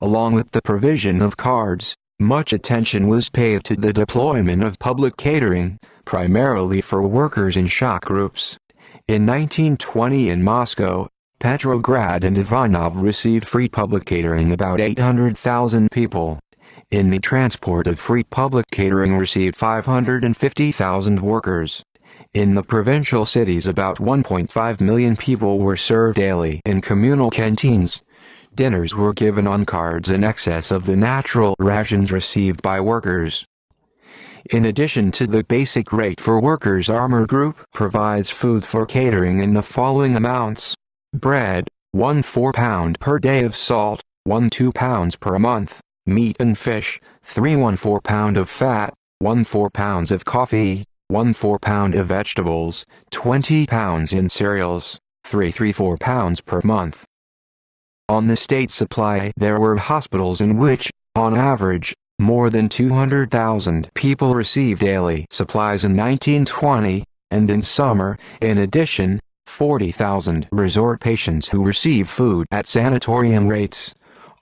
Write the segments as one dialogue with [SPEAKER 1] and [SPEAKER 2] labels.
[SPEAKER 1] Along with the provision of cards, much attention was paid to the deployment of public catering, primarily for workers in shock groups. In 1920 in Moscow, Petrograd and Ivanov received free public catering about 800,000 people. In the transport of free public catering received 550,000 workers. In the provincial cities about 1.5 million people were served daily in communal canteens. Dinners were given on cards in excess of the natural rations received by workers. In addition to the basic rate for workers, Armour Group provides food for catering in the following amounts: bread, 1 4-pound per day of salt, 1 2 pounds per month, meat and fish, 3 1/4 pound of fat, 1 4 pounds of coffee, 1 4 pound of vegetables, 20 pounds in cereals, 3 4 pounds per month. On the state supply, there were hospitals in which, on average, more than 200,000 people received daily supplies in 1920, and in summer, in addition, 40,000 resort patients who received food at sanatorium rates.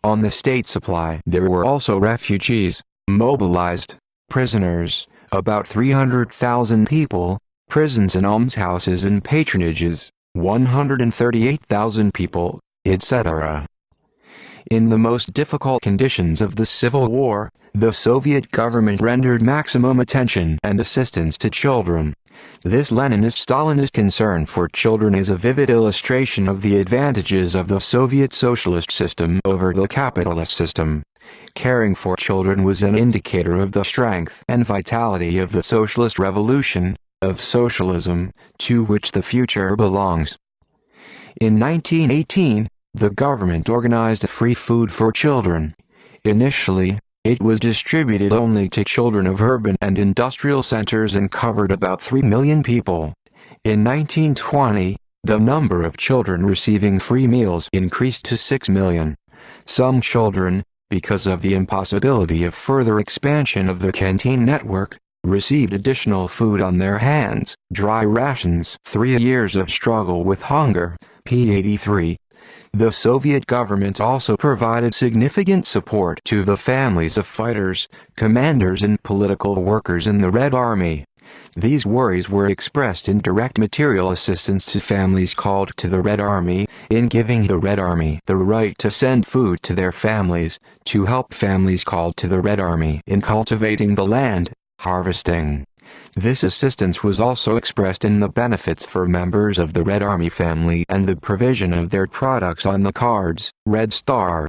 [SPEAKER 1] On the state supply, there were also refugees, mobilized, prisoners, about 300,000 people, prisons and almshouses and patronages, 138,000 people, etc. In the most difficult conditions of the Civil War, the Soviet government rendered maximum attention and assistance to children. This Leninist-Stalinist concern for children is a vivid illustration of the advantages of the Soviet socialist system over the capitalist system. Caring for children was an indicator of the strength and vitality of the socialist revolution, of socialism, to which the future belongs. In 1918, the government organized free food for children. Initially, it was distributed only to children of urban and industrial centers and covered about 3 million people. In 1920, the number of children receiving free meals increased to 6 million. Some children, because of the impossibility of further expansion of the canteen network, received additional food on their hands, dry rations. 3 years of struggle with hunger, p. 83. The Soviet government also provided significant support to the families of fighters, commanders and political workers in the Red Army. These worries were expressed in direct material assistance to families called to the Red Army, in giving the Red Army the right to send food to their families, to help families called to the Red Army in cultivating the land, harvesting. This assistance was also expressed in the benefits for members of the Red Army family and the provision of their products on the cards, Red Star.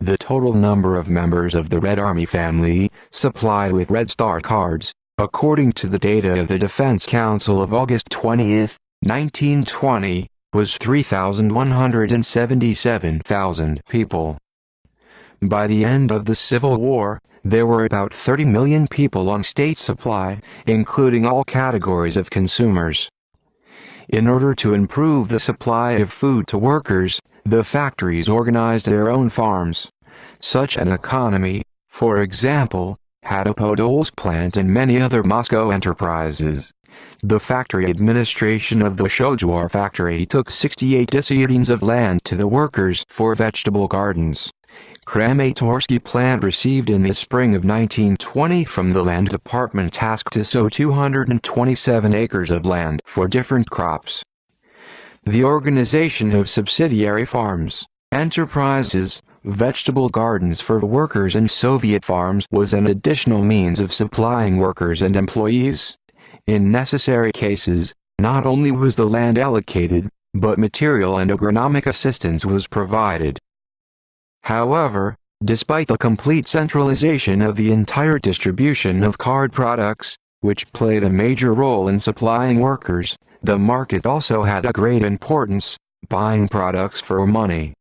[SPEAKER 1] The total number of members of the Red Army family, supplied with Red Star cards, according to the data of the Defense Council of August 20, 1920, was 3,177,000 people. By the end of the Civil War, there were about 30 million people on state supply, including all categories of consumers. In order to improve the supply of food to workers, the factories organized their own farms. Such an economy, for example, had a Podol's plant and many other Moscow enterprises. The factory administration of the Shojwar factory took 68 desiatines of land to the workers for vegetable gardens. Kramatorsky plant received in the spring of 1920 from the land department task to sow 227 acres of land for different crops. The organization of subsidiary farms, enterprises, vegetable gardens for workers and Soviet farms was an additional means of supplying workers and employees. In necessary cases, not only was the land allocated, but material and agronomic assistance was provided. However, despite the complete centralization of the entire distribution of card products, which played a major role in supplying workers, the market also had a great importance, buying products for money.